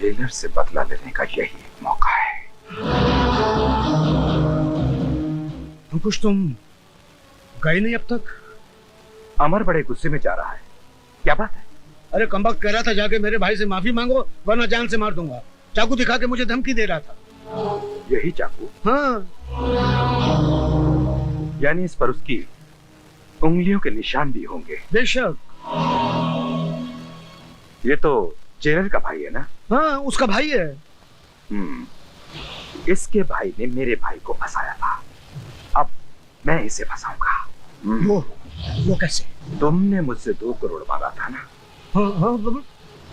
Jailer से बदला लेने का यही एक मौका है। अंकुश, तुम गए नहीं अब तक? अमर बड़े गुस्से में जा रहा है, क्या बात है? अरे कमबख्त कह रहा था जाके मेरे भाई से माफी मांगो वरना जान से मार दूंगा। चाकू दिखा के मुझे धमकी दे रहा था। यही चाकू? हाँ। यानी इस पर उसकी उंगलियों के निशान भी होंगे। बेशक। ये तो जेलर का भाई है ना? हाँ, उसका भाई है। इसके भाई ने मेरे भाई को फंसाया था, अब मैं इसे फंसाऊंगा। वो कैसे? तुमने मुझसे 2 करोड़ मांगा था ना? हाँ,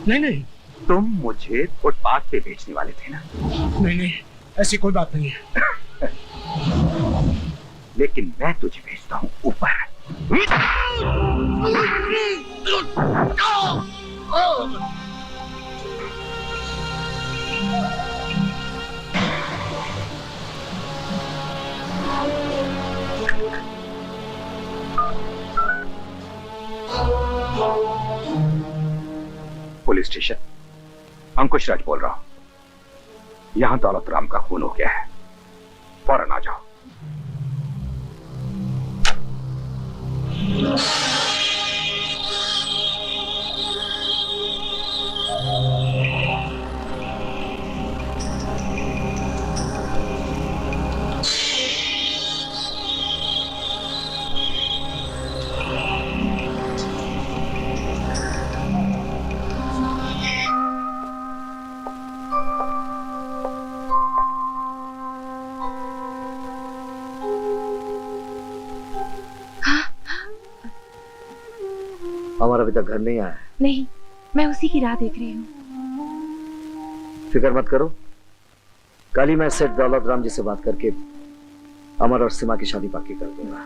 नहीं। तुम मुझे फुटपाथ पे बेचने वाले थे ना? नहीं, ऐसी कोई बात नहीं है। लेकिन मैं तुझे भेजता हूँ ऊपर। पुलिस स्टेशन, अंकुश राज बोल रहा हूं। यहां दौलत राम का खून हो गया है, फौरन आ जाओ। अमर अभी तक घर नहीं आया? नहीं, मैं उसी की राह देख रही हूँ। फिक्र मत करो, कल ही मैं सेठ दौलत राम जी से बात करके अमर और सीमा की शादी पक्की कर दूंगा।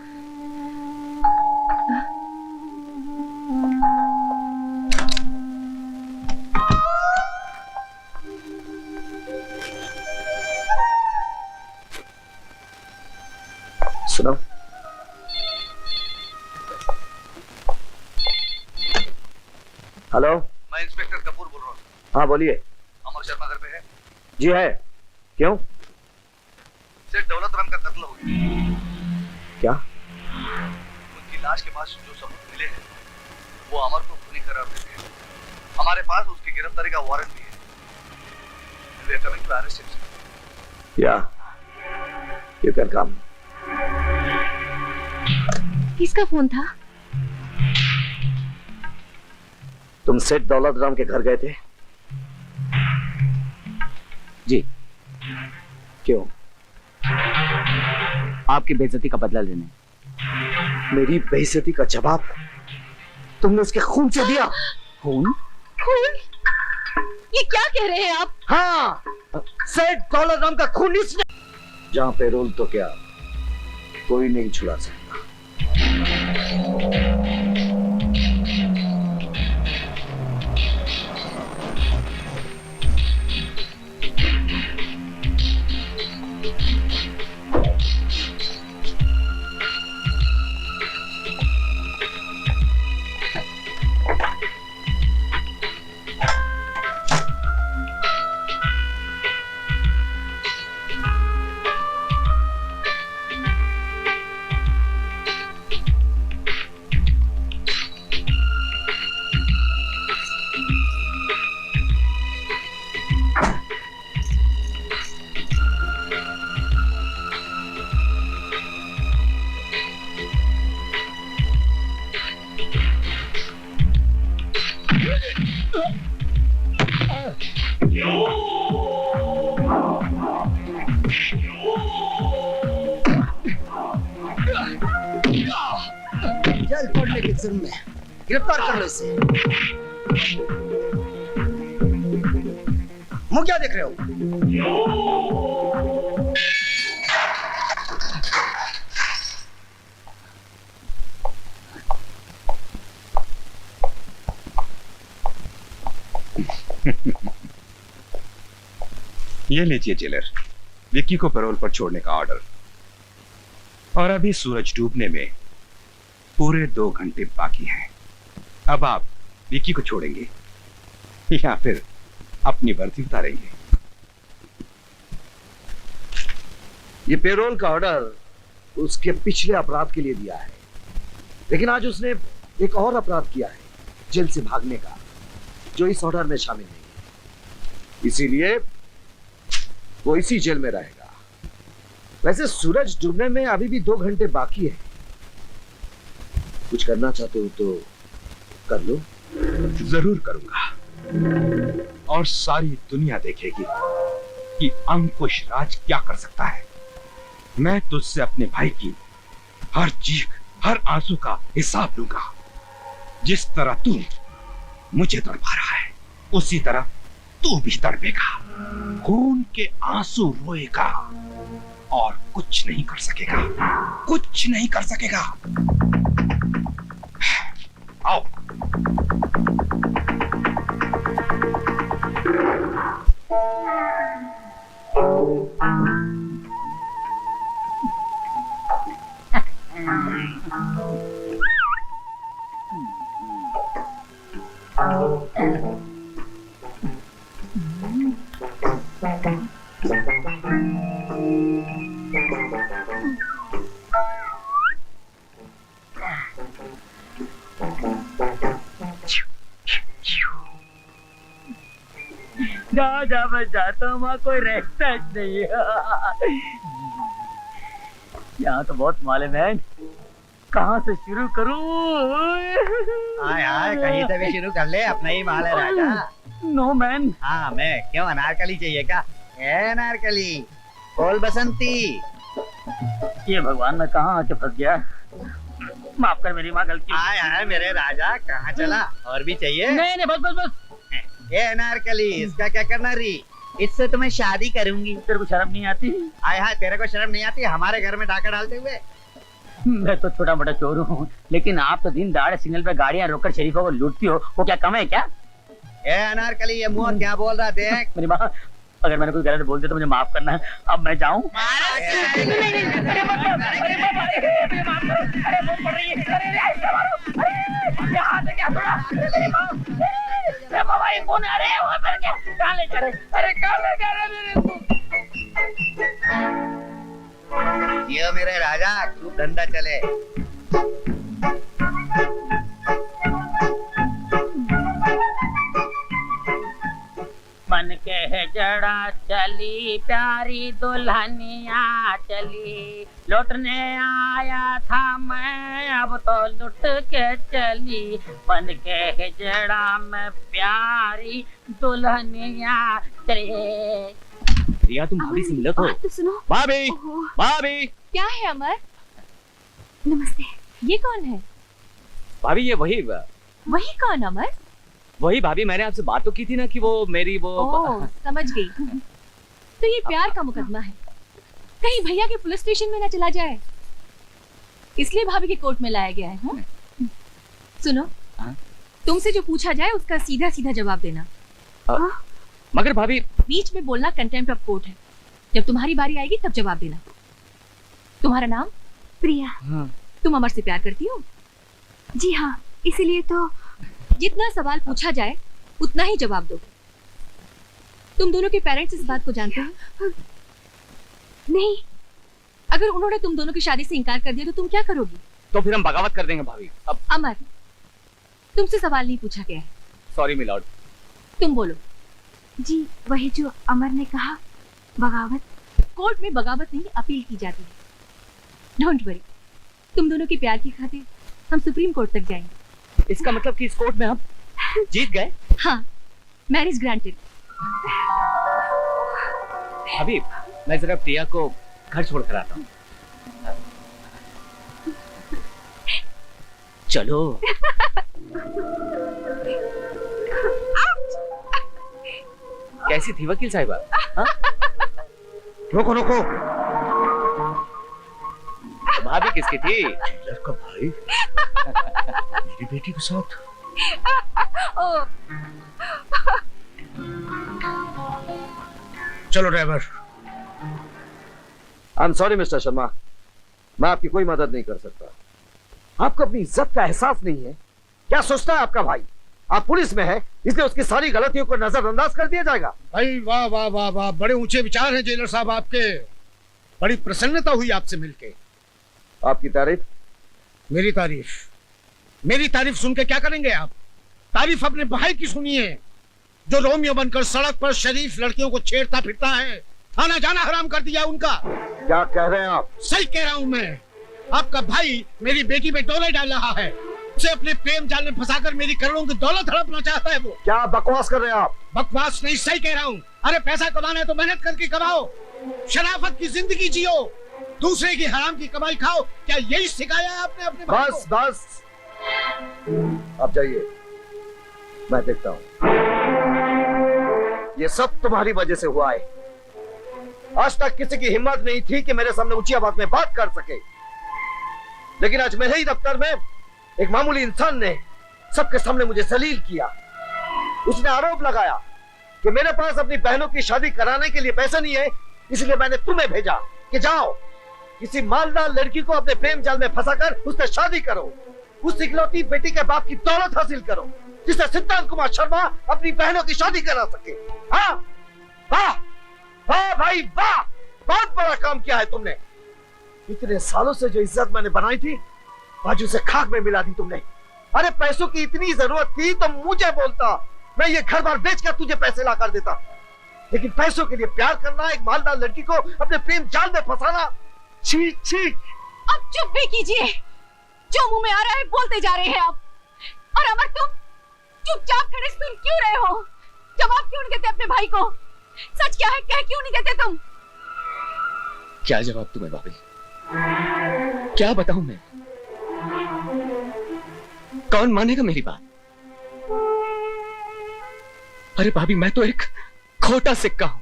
सुनो, हेलो, मैं इंस्पेक्टर कपूर बोल रहा हूँ। हाँ बोलिए। अमर शर्मा घर पे है? जी है, क्यों? सेठ दौलत राम का कत्ल हो गया। क्या? उनकी लाश के पास जो सबूत मिले हैं वो अमर को खूनी करार देते हैं। हमारे पास उसकी गिरफ्तारी का वारंट भी है। We are coming to arrest him. Yeah, you can come. किसका फोन था? तुम सेठ दौलत राम के घर गए थे? जी। क्यों? आपकी बेइज्जती का बदला लेने। मेरी बेइज्जती का जवाब तुमने उसके खून से दिया? खून? खून? ये क्या कह रहे हैं आप? हाँ, सेठ दौलत राम का खून इसने। जहां पे रोल तो क्या कोई नहीं छुड़ा सकता। जेल पड़ने के जुर्म में गिरफ्तार कर लो इसे। मुंह क्या देख रहे हो? ये लीजिए जेलर, विक्की को पैरोल पर छोड़ने का ऑर्डर। और अभी सूरज डूबने में पूरे 2 घंटे बाकी हैं। अब आप विक्की को छोड़ेंगे या फिर अपनी वर्दी उतारेंगे। ये पेरोल का ऑर्डर उसके पिछले अपराध के लिए दिया है, लेकिन आज उसने एक और अपराध किया है, जेल से भागने का, जो इस ऑर्डर में शामिल नहीं है। इसीलिए वो इसी जेल में रहेगा। वैसे सूरज डूबने में अभी भी 2 घंटे बाकी है। कुछ करना चाहते हो तो कर लो। जरूर करूंगा, और सारी दुनिया देखेगी कि अंकुश राज क्या कर सकता है। मैं तुझसे अपने भाई की हर चीख, हर आंसू का हिसाब लूंगा। जिस तरह तू मुझे तड़पा रहा है, उसी तरह तू भी तड़पेगा, खून के आंसू रोएगा, और कुछ नहीं कर सकेगा, कुछ नहीं कर सकेगा। आओ। जा जा मैं जाता हूँ, वहाँ कोई रहता नहीं है। यहाँ तो बहुत माल है मैन, कहाँ से शुरू करूँ? हाँ यार, कहीं से भी शुरू कर ले, अपना ही माल है राजा। No man. हाँ मैं क्यों, अनारकली चाहिए क्या? ए अनारकली, बोल बसंती। ये भगवान, मैं कहाँ आके फंस गया। माफ कर, मेरी माँ गलती। हाँ यार मेरे राजा, कहाँ चला? और भी चाहिए? नहीं नहीं, बस बस बस। ए अनारकली, इसका क्या करना री? इससे तुम्हें शादी करूंगी। तेरे को शर्म नहीं आती? आय हाय, तेरे को शर्म नहीं आती हमारे घर में डाका डालते हुए? मैं तो छोटा मोटा चोर हूँ, लेकिन आप तो दिन दहाड़े सिग्नल पे गाड़ियाँ रोककर शरीफों को लूटती हो, वो क्या कम है क्या? ए अनारकली, ये मुंह क्या बोल रहा देख। मेरी माँ, अगर मैंने कोई गलत बोल दिया तो मुझे माफ करना। अब मैं जाऊँ? ये मेरे राजा, खूब धंधा चले। मन के जड़ा चली प्यारी दुल्हनिया चली, लौटने आया था मैं अब तो लुट के चली। मन के जड़ा में प्यारी दुल्हनिया चली। रिया, तुम भाभी से मिलो तो। बात तो सुनो। भाभी, ओहो, भाभी, क्या है अमर? नमस्ते। ये कौन है? भाभी ये वही कौन अमर? वही भाभी, मैंने आपसे बात तो की थी ना कि वो मेरी वो ओह, समझ गई। तो ये प्यार का मुकदमा है, कहीं भैया के पुलिस स्टेशन में ना चला जाए, इसलिए भाभी के कोर्ट में लाया गया है। सुनो, तुमसे जो पूछा जाए उसका सीधा सीधा जवाब देना। मगर भाभी, बीच में बोलना कंटेम्प्ट ऑफ कोर्ट है। जब तुम्हारी बारी आएगी तब जवाब देना। तुम्हारा नाम? प्रिया। हाँ। तुम अमर से प्यार करती हो? जी हाँ, इसीलिए तो। जितना सवाल पूछा जाए उतना ही जवाब दो। तुम दोनों के पेरेंट्स इस बात को जानते हैं? नहीं। अगर उन्होंने तुम दोनों की शादी से इनकार कर दिया तो तुम क्या करोगी? तो फिर हम बगावत कर देंगे भाभी। अब अमर, तुमसे सवाल नहीं पूछा गया है। Sorry milord. तुम बोलो। जी वही जो अमर ने कहा, बगावत। कोर्ट में बगावत नहीं, अपील की जाती है। डोंट वरी, तुम दोनों के प्यार की खातिर हम सुप्रीम कोर्ट तक जाएंगे। इसका मतलब कि इस कोर्ट में हम जीत गए? हाँ, मैरिज ग्रांटेड। भाभी, मैं जरा प्रिया को घर छोड़ कर आता हूँ। चलो। कैसी थी वकील साहिबा? रोको रोको। भाभी किसकी थी? लड़का भाई, मेरी बेटी के साथ। चलो driver. I am sorry mister Sharma, मैं आपकी कोई मदद नहीं कर सकता। आपको अपनी इज्जत का एहसास नहीं है? क्या सोचता है आपका भाई? आप पुलिस में है इसलिए उसकी सारी गलतियों को नजरअंदाज कर दिया जाएगा? भाई वाह वाह वाह वाह, बड़े ऊंचे विचार हैं जेलर साहब आपके। बड़ी प्रसन्नता हुई आपसे मिलके। आपकी तारीफ? मेरी तारीफ? मेरी तारीफ सुन के क्या करेंगे आप? तारीफ अपने भाई की सुनिए, जो रोमियो बनकर सड़क पर शरीफ लड़कियों को छेड़ता फिरता है। आना जाना हराम कर दिया उनका। क्या कह रहे हैं आप? सही कह रहा हूं मैं। आपका भाई मेरी बेटी पे डोले डाल रहा है, उसे अपने प्रेम जाल में फंसाकर मेरी करोड़ों की दौलत हड़पना चाहता है वो। क्या बकवास कर रहे हैं आप? बकवास नहीं, सही कह रहा हूँ। अरे पैसा कमाना है तो मेहनत करके कमाओ, शराफत की जिंदगी जियो, दूसरे की हराम की कमाई खाओ। क्या यही सिखाया है आपने अपने भाई को? बस बस, आप जाइए, मैं देखता हूं। ये सब तुम्हारी वजह से हुआ है। आज तक किसी की हिम्मत नहीं थी कि मेरे सामने ऊंची आवाज में बात कर सके, लेकिन आज मेरे ही दफ्तर में एक मामूली इंसान ने सबके सामने मुझे जलील किया। उसने आरोप लगाया कि मेरे पास अपनी बहनों की शादी कराने के लिए पैसा नहीं है, इसलिए मैंने तुम्हें भेजा कि जाओ किसी मालदार लड़की को अपने प्रेम जाल में फंसाकर उससे शादी करो, उस इकलौती बेटी के बाप की दौलत हासिल करो, जिससे सिद्धांत कुमार शर्मा अपनी बहनों की शादी करा सके। हाँ वाह वाह भाई वाह, बहुत बड़ा काम किया है तुमने। इतने सालों से जो इज्जत मैंने बनाई थी, आज उसे खाक में मिला दी तुमने। अरे पैसों की इतनी जरूरत थी तो मुझे बोलता, मैं ये घर बार बेचकर तुझे पैसे ला कर देता। लेकिन पैसों के लिए प्यार करना, एक मालदार लड़की को अपने प्रेम जाल में फंसाना, छी छी। अब चुप भी कीजिए, जो मुंह में आ रहा है बोलते जा रहे हैं आप। और अमर, तुम चुपचाप खड़े सुन क्यों रहे हो? जवाब क्यों नहीं देते अपने भाई को? सच क्या है कह क्यों नहीं देते तुम? क्या जवाब तुम्हें भाभी? क्या बताऊं मैं? कौन मानेगा मेरी बात? अरे भाभी, मैं तो एक खोटा सिक्का हूं,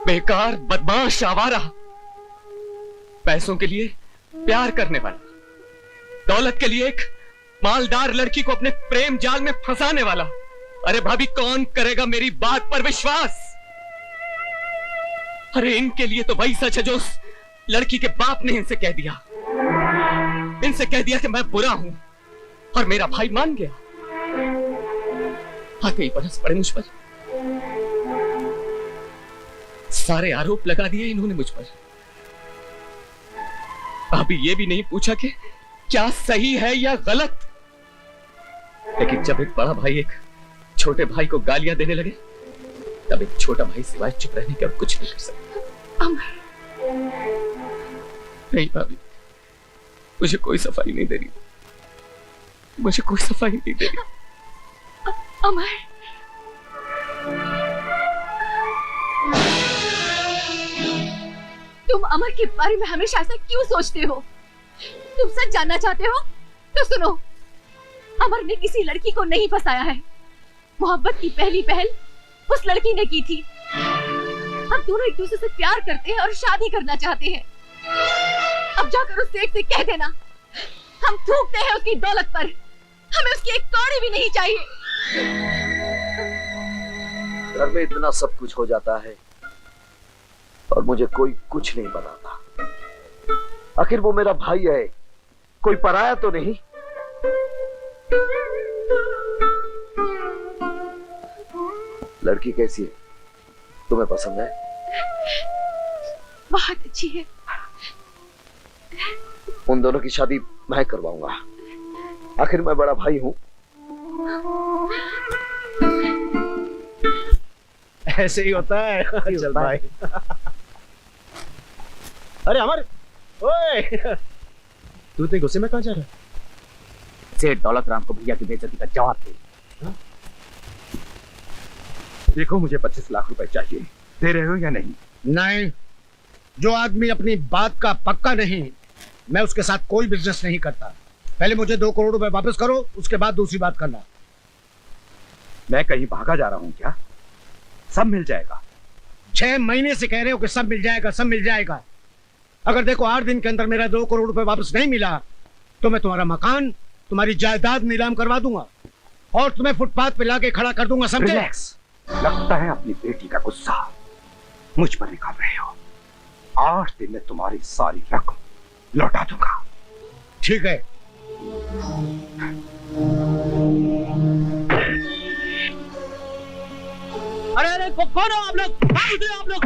बेकार, बदमाश, आवारा, पैसों के लिए प्यार करने वाला, दौलत के लिए एक मालदार लड़की को अपने प्रेम जाल में फंसाने वाला। अरे भाभी, कौन करेगा मेरी बात पर विश्वास? अरे इनके लिए तो वही सच है जो उस लड़की के बाप ने इनसे कह दिया। इनसे कह दिया कि मैं बुरा हूं, और मेरा भाई मान गया। आते ही बरस पड़े मुझ पर, सारे आरोप लगा दिए इन्होंने मुझ पर। अभी ये भी नहीं पूछा कि क्या सही है या गलत। लेकिन जब एक बड़ा भाई एक छोटे भाई को गालियां देने लगे, तब एक छोटा भाई सिवाय चुप रहने के और कुछ नहीं कर सकता। नहीं भाभी, मुझे कोई सफाई नहीं दे रही, मुझे कोई सफाई नहीं दे रही। अमर, तुम अमर के बारे में हमेशा ऐसा क्यों सोचते हो? तुम सच जानना चाहते हो तो सुनो, अमर ने किसी लड़की को नहीं फंसाया है। मोहब्बत की पहली पहल उस लड़की ने की थी। हम दोनों एक दूसरे से प्यार करते हैं और शादी करना चाहते हैं। अब जाकर उस सेठ से कह देना, हम थूकते हैं उसकी दौलत पर, हमें उसकी एक कौड़ी भी नहीं चाहिए। घर में इतना सब कुछ हो जाता है और मुझे कोई कुछ नहीं बनाता। आखिर वो मेरा भाई है, कोई पराया तो नहीं। लड़की कैसी है? तुम्हें पसंद है? बहुत अच्छी है। उन दोनों की शादी मैं करवाऊंगा, आखिर मैं बड़ा भाई हूं। ऐसे ही होता है। चल भाई। अरे अमर, ओए, तू इतने गुस्से में कहां जा रहा है? सेठ दौलत राम को भैया की बेइज्जती का जवाब दे। देखो, मुझे 25 लाख रुपए चाहिए, दे रहे हो या नहीं? नहीं, जो आदमी अपनी बात का पक्का नहीं, मैं उसके साथ कोई बिजनेस नहीं करता। पहले मुझे 2 करोड़ रुपए वापस करो, उसके बाद दूसरी बात करना। मैं कहीं भागा जा रहा हूं क्या? सब मिल जाएगा। 6 महीने से कह रहे हो कि सब मिल जाएगा, सब मिल जाएगा। अगर देखो 8 दिन के अंदर मेरा 2 करोड़ रुपए वापस नहीं मिला तो मैं तुम्हारा मकान, तुम्हारी जायदाद नीलाम करवा दूंगा और तुम्हें फुटपाथ पे लाके खड़ा कर दूंगा, समझे? रिलैक्स। लगता है अपनी बेटी का गुस्सा मुझ पर निकाल रहे हो। 8 दिन में तुम्हारी सारी रकम लौटा दूंगा। ठीक है। अरे अरे कौन हो आप लोग? कहाँ घुस रहे हो आप लोग?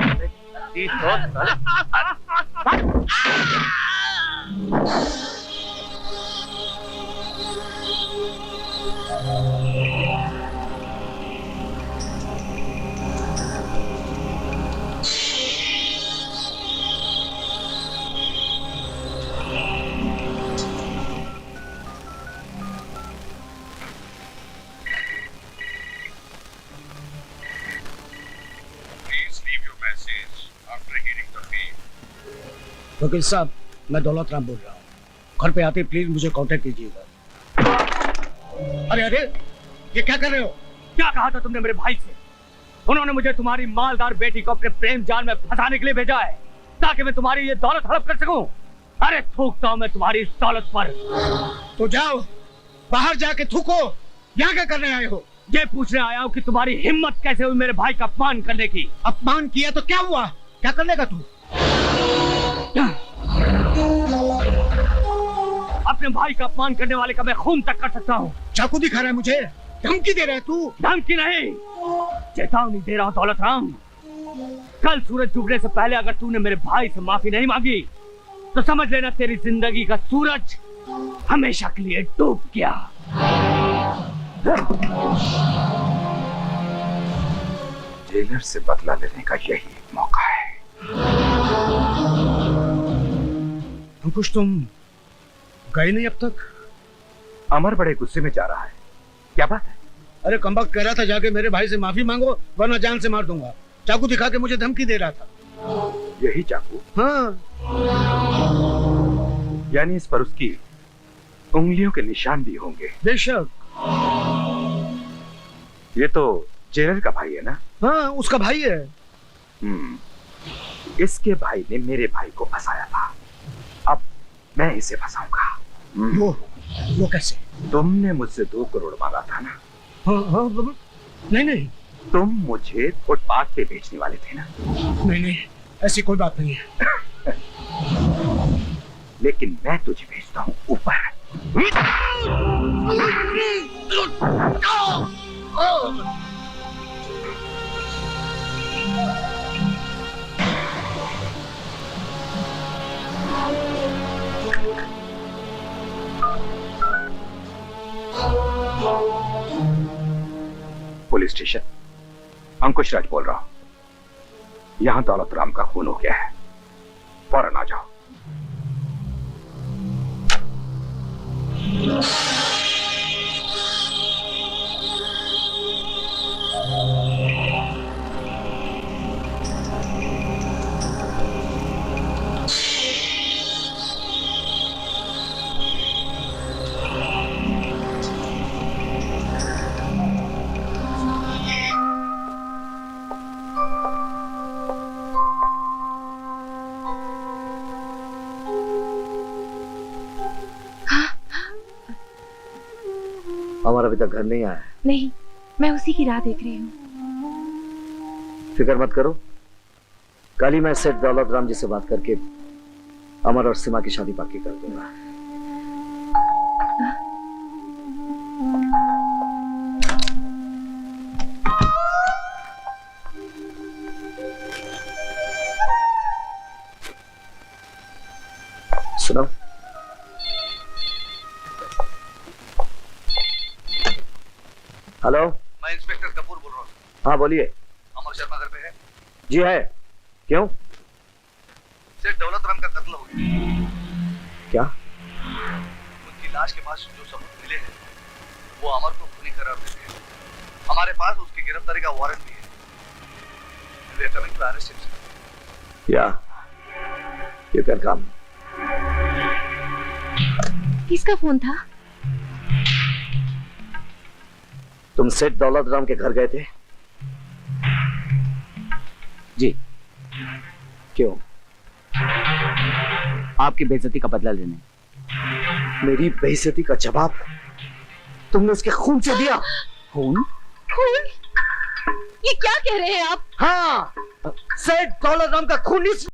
वकील साहब, मैं दौलत राम बोल रहा हूँ। घर पे आते प्लीज मुझे कांटेक्ट कीजिएगा। अरे अरे, ये क्या कर रहे हो? क्या कहा था तुमने मेरे भाई से? उन्होंने मुझे तुम्हारी मालदार बेटी को अपने प्रेम जाल में फंसाने के लिए भेजा है, ताकि मैं तुम्हारी ये दौलत हड़प कर सकूं। अरे थूकता हूं मैं तुम्हारी इस दौलत पर। तो जाओ, बाहर जाके थूको। यहाँ क्या करने आए हो? ये पूछने आया हूँ कि तुम्हारी हिम्मत कैसे हुई मेरे भाई का अपमान करने की। अपमान किया तो क्या हुआ? क्या कर लेगा तू? अपने भाई का अपमान करने वाले का मैं खून तक कर सकता हूँ। चाकू दिखा रहा है मुझे? धमकी दे रहा है तू? धमकी नहीं, चेतावनी दे रहा हूँ दौलत राम। कल सूरज डूबने से पहले अगर तूने मेरे भाई से माफी नहीं मांगी तो समझ लेना तेरी जिंदगी का सूरज हमेशा के लिए डूब गया। जेलर से बदला लेने का यही एक मौका है। अंकुश, तुम गए नहीं अब तक? अमर बड़े गुस्से में जा रहा है, क्या बात है? अरे कमबख्त कह रहा था जाके मेरे भाई से माफी मांगो वरना जान से मार दूंगा। चाकू दिखा के मुझे धमकी दे रहा था। यही चाकू? हाँ। यानी इस पर उसकी उंगलियों के निशान भी होंगे। बेशक। ये तो जेलर का भाई है ना? हाँ, उसका भाई है। इसके भाई ने मेरे भाई को फंसाया था, अब मैं इसे फंसाऊंगा। वो कैसे? तुमने मुझसे 2 करोड़ मांगा था ना? हाँ, नहीं नहीं, तुम मुझे फुटपाथ पे बेचने वाले थे ना? नहीं नहीं, ऐसी कोई बात नहीं है। लेकिन मैं तुझे भेजता हूँ ऊपर। पुलिस स्टेशन, अंकुश राज बोल रहा हूं। यहां दौलत राम का खून हो गया है, फौरन आ जाओ। अमर अभी तक घर नहीं आया है। नहीं, मैं उसी की राह देख रही हूँ। फिक्र मत करो, कल ही मैं सेठ दौलत राम जी से बात करके अमर और सीमा की शादी पक्की कर दूंगा। सुनो, हेलो, मैं इंस्पेक्टर कपूर बोल रहा हूँ। हाँ बोलिए। अमर शर्मा घर पे है? जी है। क्यों? सेठ दौलत राम का कत्ल हो गया। क्या? उनकी लाश के पास जो सबूत मिले हैं वो अमर को खूनी करार देते हैं। हमारे पास उसकी गिरफ्तारी का वारंट भी है। We are coming to arrest him, sir. Yeah, you can come. किसका फोन था? तुम सेठ दौलत राम के घर गए थे? जी। क्यों? आपकी बेइज्जती का बदला लेने। मेरी बेइज्जती का जवाब तुमने उसके खून से दिया? खून? खून? ये क्या कह रहे हैं आप? हाँ, सेठ दौलत राम का खून इस